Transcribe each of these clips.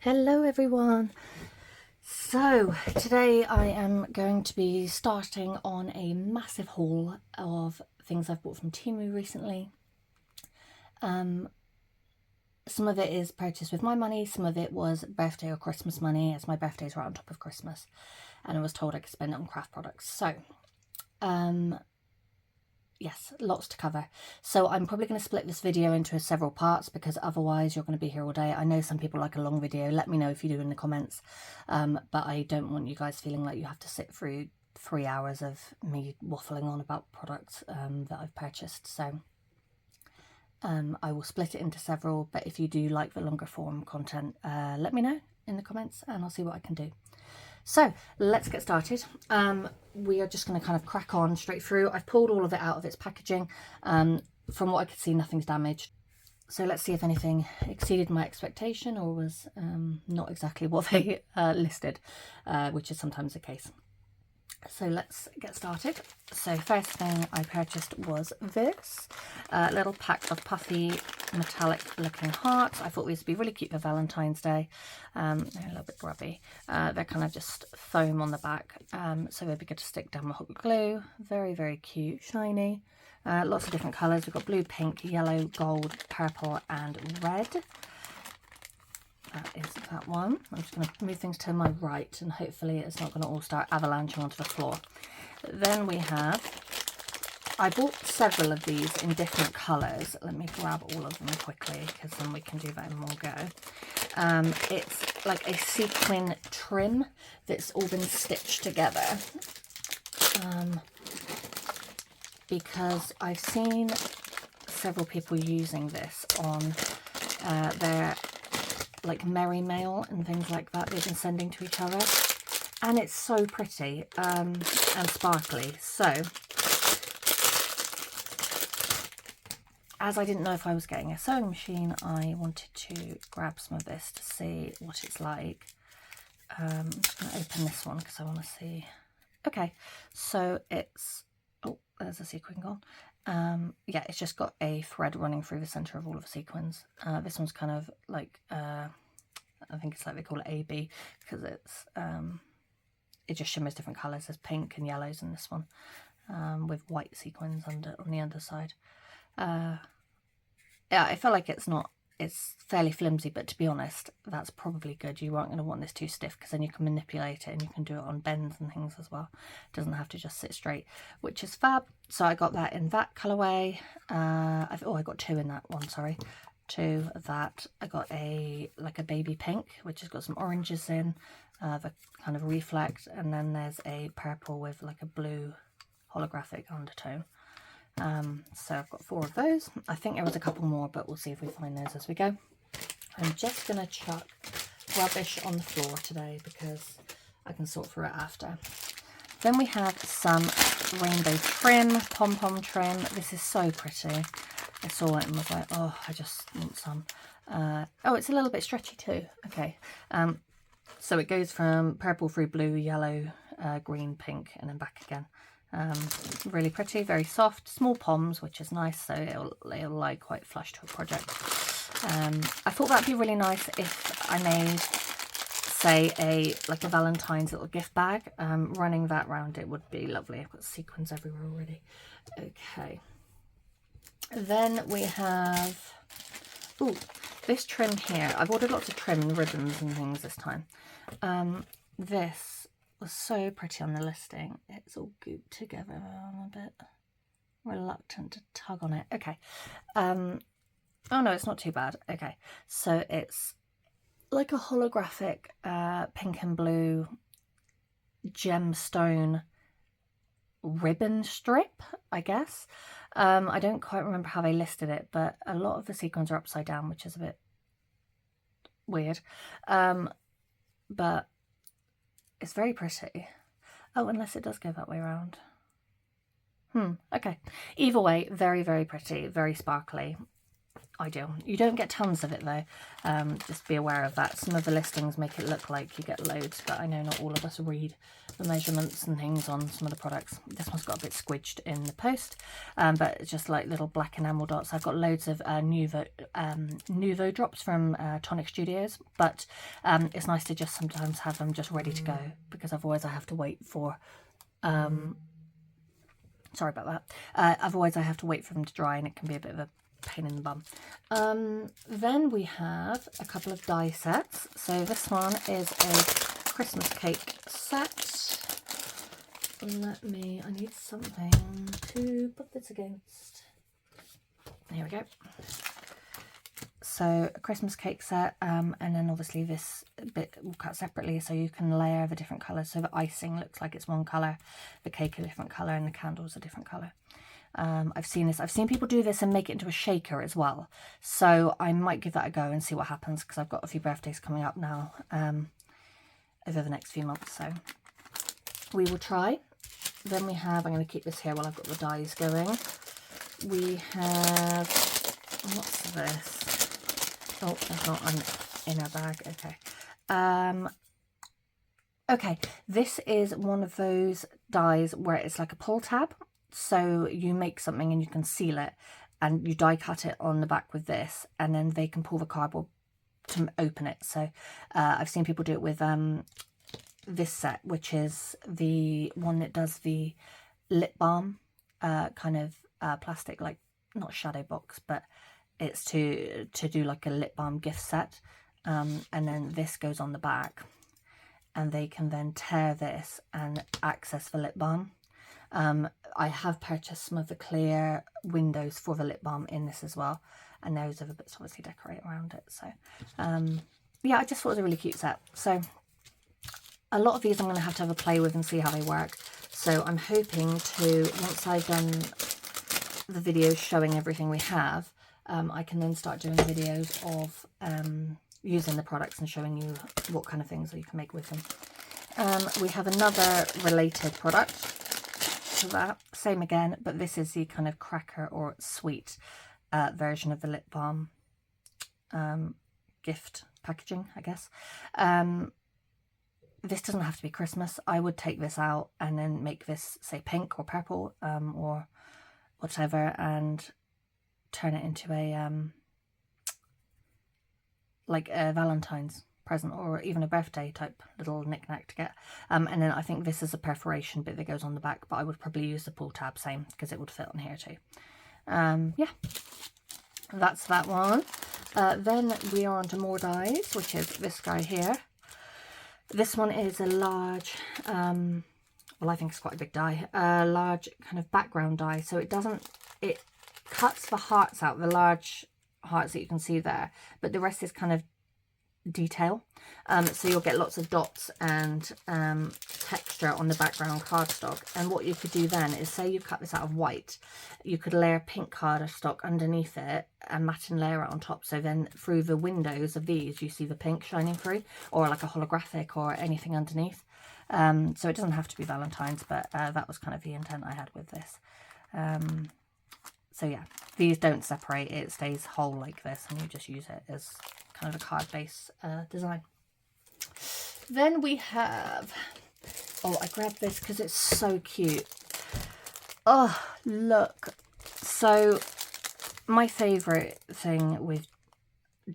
Hello everyone. So today I am going to be starting on a massive haul of things I've bought from Temu recently. Some of it is purchased with my money, some of it was birthday or Christmas money, as my birthday's right on top of Christmas and I was told I could spend it on craft products. So yes, lots to cover. So I'm probably going to split this video into several parts because otherwise you're going to be here all day. I know some people like a long video. Let me know if you do in the comments. But I don't want you guys feeling like you have to sit through 3 hours of me waffling on about products that I've purchased. So I will split it into several. But if you do like the longer form content, let me know in the comments and I'll see what I can do. So let's get started. We are just going to kind of crack on straight through. I've pulled all of it out of its packaging. From what I could see, nothing's damaged. So let's see if anything exceeded my expectation or was not exactly what they listed, which is sometimes the case. So let's get started. So first thing I purchased was this little pack of puffy metallic looking hearts. I thought these would be really cute for Valentine's Day. They're a little bit grubby. They're kind of just foam on the back, so they'd be good to stick down with hot glue. Very, very cute, shiny. Lots of different colours. We've got blue, pink, yellow, gold, purple and red. That is that one. I'm just going to move things to my right and hopefully it's not going to all start avalanching onto the floor. Then we have, I bought several of these in different colours. Let me grab all of them quickly because then we can do that in one go. It's like a sequin trim that's all been stitched together. Because I've seen several people using this on their like merry mail and things like that they've been sending to each other, and it's so pretty and sparkly. So as I didn't know if I was getting a sewing machine, I wanted to grab some of this to see what it's like. I'm just going to open this one because I want to see. Okay, so it's, oh, there's a sequin gone. Yeah, it's just got a thread running through the center of all of the sequins. This one's kind of like I think it's like they call it AB because it's it just shimmers different colors. There's pink and yellows in this one, with white sequins on the underside. Yeah, I feel like it's fairly flimsy, but to be honest, that's probably good. You aren't going to want this too stiff because then you can manipulate it and you can do it on bends and things as well. It doesn't have to just sit straight, which is fab. So I got that in that colorway. I got two in that one, sorry. Two of that. I got like a baby pink, which has got some oranges in, the kind of reflect, and then there's a purple with like a blue holographic undertone. So I've got 4 of those. I think there was a couple more, but we'll see if we find those as we go. I'm just going to chuck rubbish on the floor today because I can sort through it after. Then we have some rainbow trim, pom-pom trim. This is so pretty. I saw it and was like, oh, I just want some. Oh, it's a little bit stretchy too. Okay. So it goes from purple through blue, yellow, green, pink, and then back again. Really pretty, very soft, small poms, which is nice, so it'll lie quite flush to a project. I thought that'd be really nice if I made, say, like a Valentine's little gift bag. Running that round, it would be lovely. I've got sequins everywhere already. Okay, then we have, ooh, this trim here. I've ordered lots of trim and ribbons and things this time. This was so pretty on the listing. It's all gooped together. I'm a bit reluctant to tug on it. Okay. Oh no, it's not too bad. Okay, so it's like a holographic pink and blue gemstone ribbon strip, I guess. I don't quite remember how they listed it, but a lot of the sequins are upside down, which is a bit weird. But it's very pretty. Oh, unless it does go that way around. Okay. Either way, very, very pretty, very sparkly. ideal. You don't get tons of it though, just be aware of that. Some of the listings make it look like you get loads, but I know not all of us read the measurements and things on some of the products. This one's got a bit squidged in the post, but it's just like little black enamel dots. I've got loads of Nuvo drops from Tonic Studios, but it's nice to just sometimes have them just ready to go, because otherwise I have to wait for sorry about that. Otherwise I have to wait for them to dry, and it can be a bit of a pain in the bum. Then we have a couple of die sets. So this one is a Christmas cake set. I need something to put this against. Here we go. So a Christmas cake set, and then obviously this bit will cut separately so you can layer the different colours. So the icing looks like it's one colour, the cake a different colour, and the candles a different colour. I've seen this. I've seen people do this and make it into a shaker as well. So I might give that a go and see what happens, because I've got a few birthdays coming up now over the next few months. So we will try. Then we have, I'm going to keep this here while I've got the dies going. We have, what's this? Oh, there's not an inner bag. Okay. Okay, this is one of those dies where it's like a pull tab. So you make something and you can seal it, and you die cut it on the back with this, and then they can pull the cardboard to open it. So I've seen people do it with this set, which is the one that does the lip balm kind of plastic, like not shadow box, but it's to do like a lip balm gift set, and then this goes on the back, and they can then tear this and access the lip balm. I have purchased some of the clear windows for the lip balm in this as well, and those are the bits obviously decorate around it. So yeah, I just thought it was a really cute set. So a lot of these I'm going to have a play with and see how they work. So I'm hoping to, once I've done the videos showing everything we have, I can then start doing videos of using the products and showing you what kind of things you can make with them. We have another related product to that, same again, but this is the kind of cracker or sweet version of the lip balm gift packaging, I guess. This doesn't have to be Christmas. I would take this out and then make this, say, pink or purple or whatever, and turn it into a like a Valentine's present, or even a birthday type little knick-knack to get. And then I think this is a perforation bit that goes on the back, but I would probably use the pull tab same, because it would fit on here too. Yeah, that's that one. Then we are on to more dies, which is this guy here. This one is a large, well, I think it's quite a big die, large kind of background die. So it cuts the hearts out, the large hearts that you can see there, but the rest is kind of detail. So you'll get lots of dots and texture on the background cardstock. And what you could do then is, say you cut this out of white, you could layer pink cardstock underneath it and matte and layer it on top. So then through the windows of these, you see the pink shining through, or like a holographic or anything underneath. So it doesn't have to be Valentine's, but that was kind of the intent I had with this. So yeah, these don't separate, it stays whole like this, and you just use it as kind of a card base design. Then we have, oh, I grabbed this because it's so cute. Oh, look. So my favourite thing with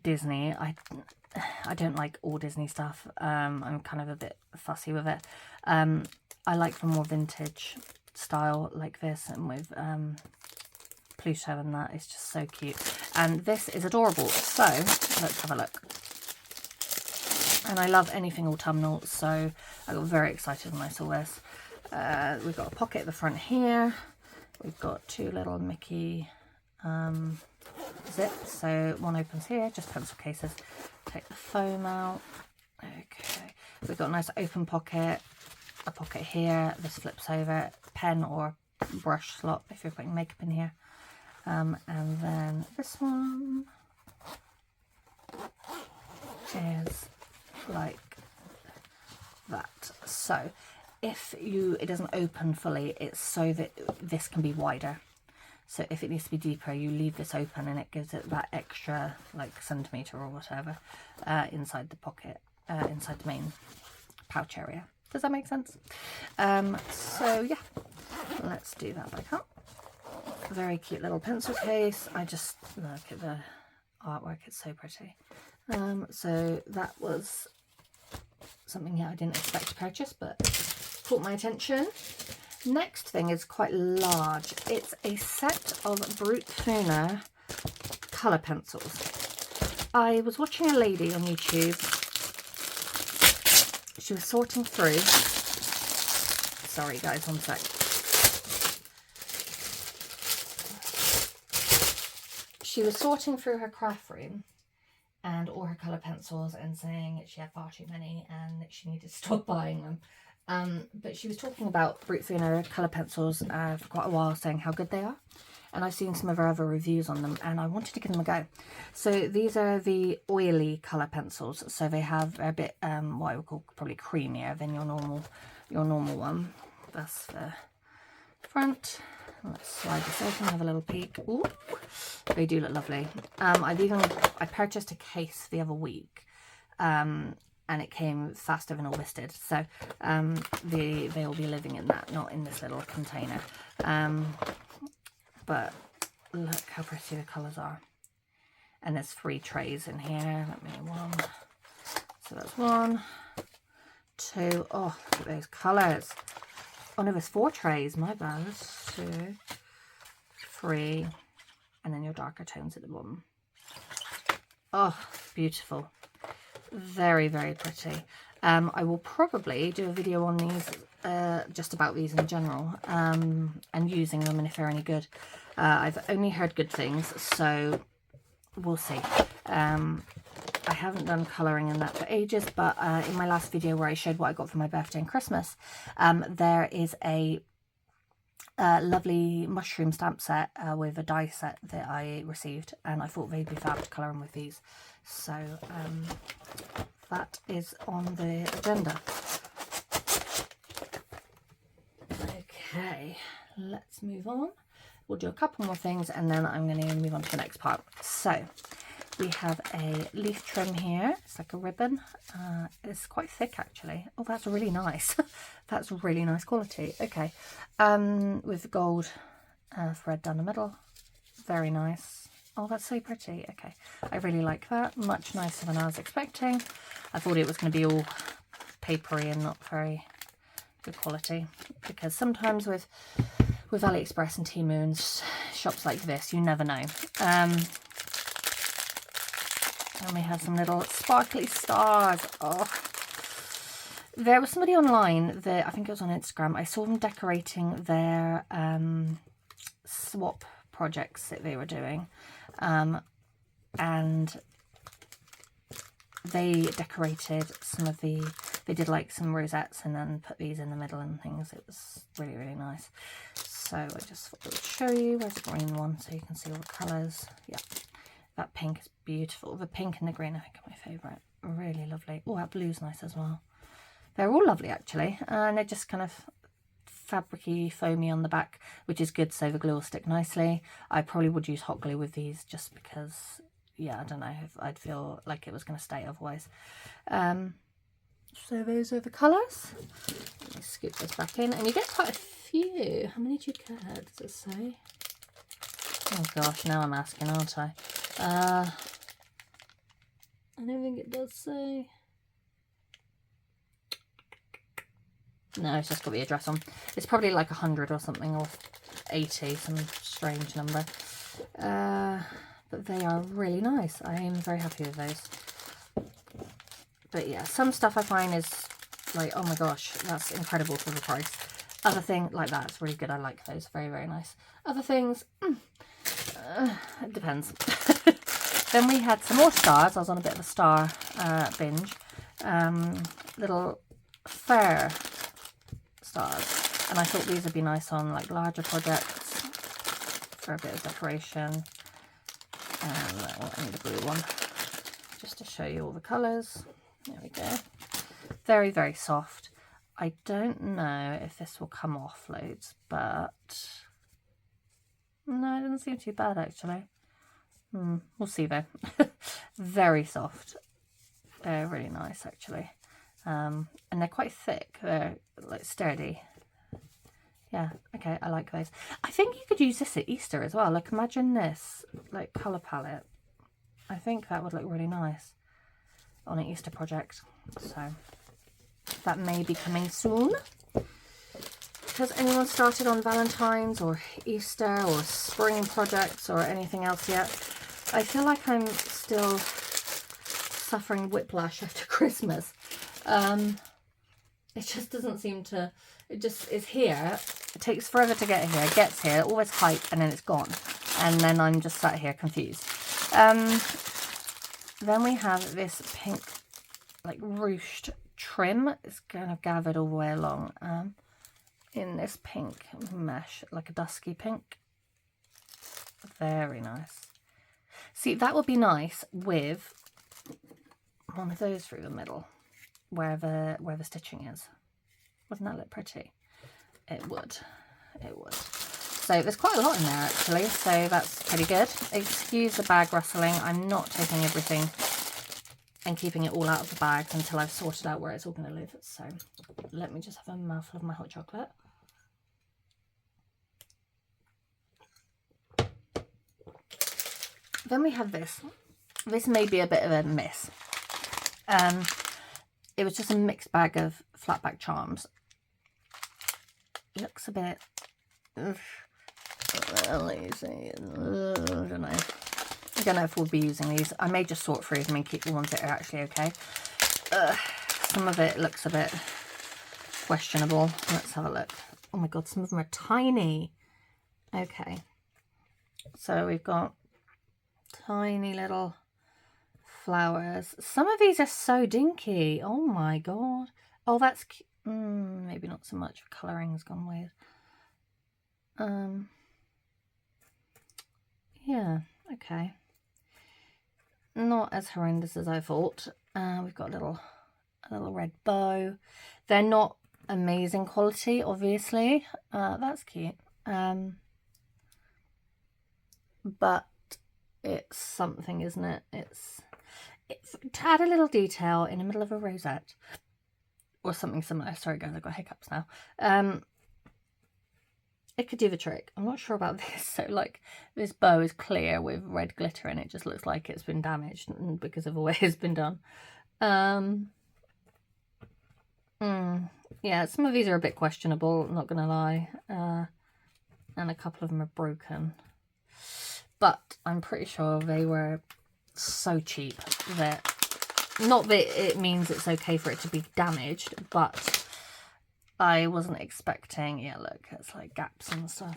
Disney, I don't like all Disney stuff. I'm kind of a bit fussy with it. I like the more vintage style like this, and with Pluto and that. It's just so cute. And this is adorable. So let's have a look. And I love anything autumnal, so I got very excited when I saw this. We've got a pocket at the front here. We've got two little Mickey zips. So one opens here, just pencil cases. Take the foam out. Okay. We've got a nice open pocket. A pocket here. This flips over. Pen or brush slot if you're putting makeup in here. And then this one is like that. So if it doesn't open fully, it's so that this can be wider. So if it needs to be deeper, you leave this open and it gives it that extra like centimetre or whatever inside the pocket, inside the main pouch area. Does that make sense? So yeah, let's do that back up. Very cute little pencil case. I just look at the artwork, it's so pretty. So that was something I didn't expect to purchase, but caught my attention. Next thing is quite large. It's a set of Brutfuner colour pencils. I was watching a lady on YouTube. She was sorting through. Sorry guys, one sec. She was sorting through her craft room and all her colour pencils and saying she had far too many and she needed to stop buying them. But she was talking about Brutfuner colour pencils for quite a while, saying how good they are. And I've seen some of her other reviews on them and I wanted to give them a go. So these are the oily colour pencils. So they have a bit, what I would call probably creamier than your normal one. That's the front. Let's slide this open, have a little peek. Ooh, they do look lovely. I purchased a case the other week, and it came faster than all listed. So they will be living in that, not in this little container. But look how pretty the colours are. And there's 3 trays in here. Let me one. So that's 1, 2. Oh, look at those colours. Oh no, there's 4 trays, my bad. 2, 3, and then your darker tones at the bottom. Oh, beautiful. Very, very pretty. I will probably do a video on these, just about these in general, and using them and if they're any good. I've only heard good things, so we'll see. I haven't done colouring in that for ages, but in my last video where I showed what I got for my birthday and Christmas, there is a lovely mushroom stamp set with a die set that I received, and I thought they'd be fab to colour in with these. So that is on the agenda. Okay, let's move on. We'll do a couple more things and then I'm going to move on to the next part. So we have a leaf trim here. It's like a ribbon. It's quite thick actually. Oh, that's really nice. That's really nice quality. Okay, with gold thread down the middle. Very nice. Oh, that's so pretty. Okay, I really like that. Much nicer than I was expecting. I thought it was going to be all papery and not very good quality, because sometimes with AliExpress and Temu and shops like this, you never know. And we have some little sparkly stars. Oh, there was somebody online that I think it was on Instagram. I saw them decorating their swap projects that they were doing, and they decorated some of the, they did like some rosettes and then put these in the middle and things. It was really, really nice. So I just thought I would show you. Where's the green one so you can see all the colours? Yeah, that pink is beautiful. The pink and the green I think are my favourite. Really lovely. Oh, that blue's nice as well. They're all lovely actually, and they're just kind of fabricy, foamy on the back, which is good, so the glue will stick nicely. I probably would use hot glue with these just because, yeah, I don't know if I'd feel like it was going to stay otherwise. So those are the colours. Let me scoop this back in, and you get quite a few. How many do you get, does it say? Oh gosh, now I'm asking, aren't I? I don't think it does say. No, it's just got the address on. It's probably like 100 or something, or 80, some strange number. But they are really nice. I am very happy with those. But yeah, some stuff I find is like, oh my gosh, that's incredible for the price. Other thing like that, it's really good. I like those. Very, very nice. Other things, it depends. Then we had some more stars. I was on a bit of a star binge. Little fair stars, and I thought these would be nice on like larger projects for a bit of decoration. And I need a blue one just to show you all the colours. There we go. Very, very soft. I don't know if this will come off loads, but No, it doesn't seem too bad actually. We'll see though. Very soft. They're really nice actually. And they're quite thick. They're like sturdy. Yeah, okay, I like those. I think you could use this at Easter as well. Like imagine this, like colour palette. I think that would look really nice on an Easter project. So that may be coming soon. Has anyone started on Valentine's or Easter or spring projects or anything else yet? I feel like I'm still suffering whiplash after Christmas. It just doesn't seem to, it just is here. It takes forever to get here. It gets here, always hype, and then it's gone. And then I'm just sat here confused. Then we have this pink, like ruched trim. It's kind of gathered all the way along. In this pink mesh, like a dusky pink. Very nice. See, that would be nice with one of those through the middle, where the stitching is. Wouldn't that look pretty? It would. It would. So there's quite a lot in there actually, so that's pretty good. Excuse the bag rustling. I'm not taking everything and keeping it all out of the bags until I've sorted out where it's all going to live. So let me just have a mouthful of my hot chocolate. Then we have this. This may be a bit of a miss. It was just a mixed bag of flatback charms. It looks a bit... lazy. I don't know. I don't know if we'll be using these. I may just sort through them and keep the ones that are actually okay. Some of it looks a bit questionable. Let's have a look. Oh my god, some of them are tiny. Okay. So we've got tiny little flowers. Some of these are so dinky. Oh my god. Oh, that's cute. Maybe not so much. Colouring's gone weird. Yeah, okay. Not as horrendous as I thought. We've got a little red bow. They're not amazing quality, obviously. That's cute. But it's something, isn't it? It's to add a little detail in the middle of a rosette or something similar. Sorry guys, I've got hiccups now. It could do the trick. I'm not sure about this. So like this bow is clear with red glitter in it. Just looks like it's been damaged because of the way it's been done. Yeah, some of these are a bit questionable, not gonna lie. And a couple of them are broken. But I'm pretty sure they were so cheap that, not that it means it's okay for it to be damaged, but I wasn't expecting, yeah, look, it's like gaps and stuff.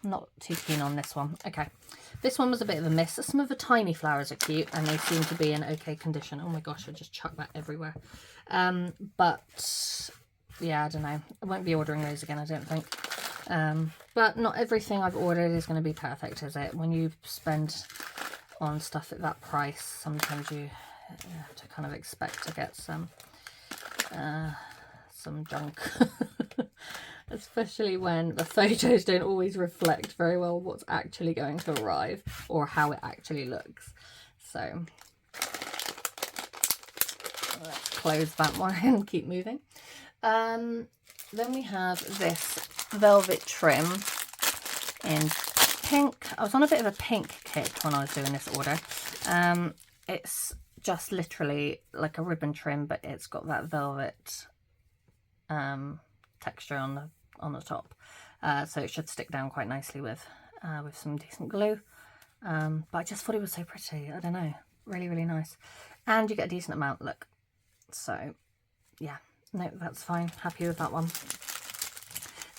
Not too keen on this one. Okay, this one was a bit of a miss. Some of the tiny flowers are cute and they seem to be in okay condition. Oh my gosh, I just chucked that everywhere. But yeah, I don't know. I won't be ordering those again, I don't think. But not everything I've ordered is going to be perfect, is it? When you spend on stuff at that price, sometimes you have to kind of expect to get some junk. Especially when the photos don't always reflect very well what's actually going to arrive or how it actually looks. So let's close that one and keep moving. Then we have this velvet trim in pink. I was on a bit of a pink kick when I was doing this order. It's just literally like a ribbon trim, but it's got that velvet texture on the top, so it should stick down quite nicely with some decent glue. But I just thought it was so pretty. I don't know, really nice, and you get a decent amount. Look, so yeah, no, that's fine. Happy with that one.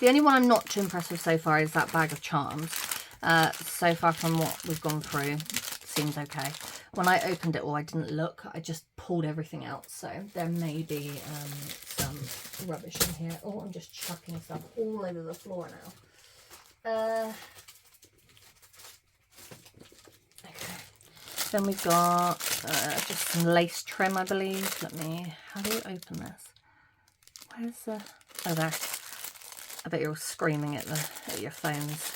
The only one I'm not too impressed with so far is that bag of charms. So far from what we've gone through, seems okay. When I opened it all, I didn't look. I just pulled everything out. So there may be some rubbish in here. Oh, I'm just chucking stuff all over the floor now. Okay. Then we've got just some lace trim, I believe. How do you open this? Where's the... Oh, there. I bet you're all screaming at your phones.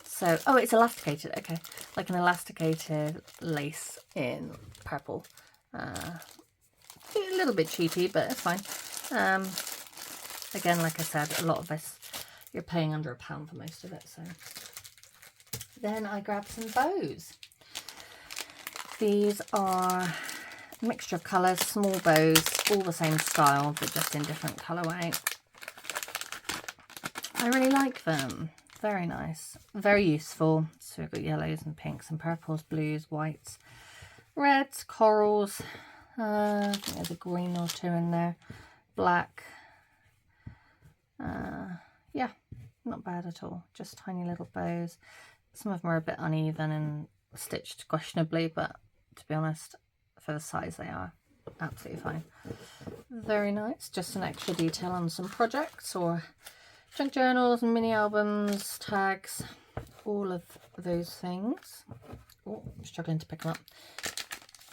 So, oh, it's elasticated. Okay, like an elasticated lace in purple. A little bit cheapy, but it's fine. Again, like I said, a lot of this, you're paying under £1 for most of it. So then I grabbed some bows. These are a mixture of colours, small bows, all the same style, but just in different colourway. I really like them. Very nice. Very useful. So we've got yellows and pinks and purples, blues, whites, reds, corals. I think there's a green or two in there. Black. Yeah, not bad at all. Just tiny little bows. Some of them are a bit uneven and stitched questionably, but to be honest, for the size they are absolutely fine. Very nice. Just an extra detail on some projects or junk journals, mini albums, tags, all of those things. Oh, I'm struggling to pick them up.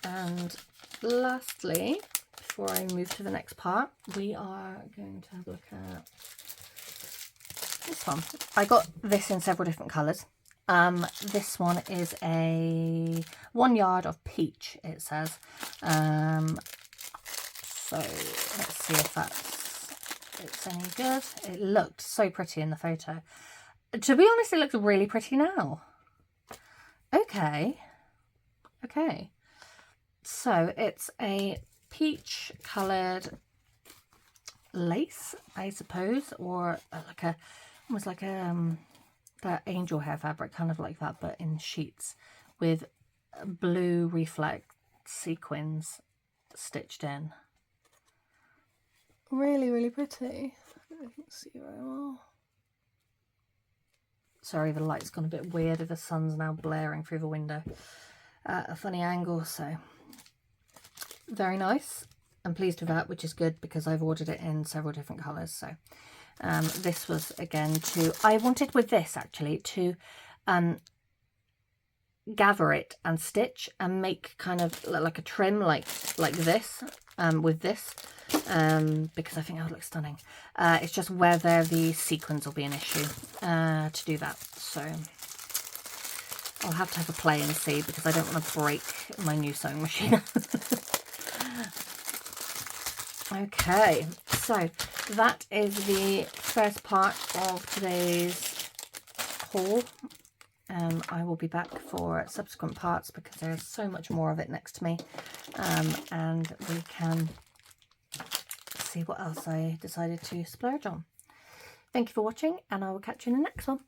And lastly, before I move to the next part, we are going to have a look at this one. I got this in several different colours. This one is a 1 yard of peach, it says. So let's see if it's any good. It looked so pretty in the photo. To be honest, it looks really pretty now. Okay. So it's a peach coloured lace, I suppose, or like a almost like that angel hair fabric, kind of like that, but in sheets with blue reflect sequins stitched in. Really pretty. I can see very well. Sorry, the light's gone a bit weird. The sun's now blaring through the window at a funny angle, so very nice. I'm pleased with that, which is good because I've ordered it in several different colours. So this was again I wanted with this actually to gather it and stitch and make kind of like a trim like this with this because I think that would look stunning. It's just whether the sequins will be an issue to do that, so I'll have to have a play and see because I don't want to break my new sewing machine. Okay, so that is the first part of today's haul. I will be back for subsequent parts because there's so much more of it next to me, and we can see what else I decided to splurge on. Thank you for watching, and I will catch you in the next one.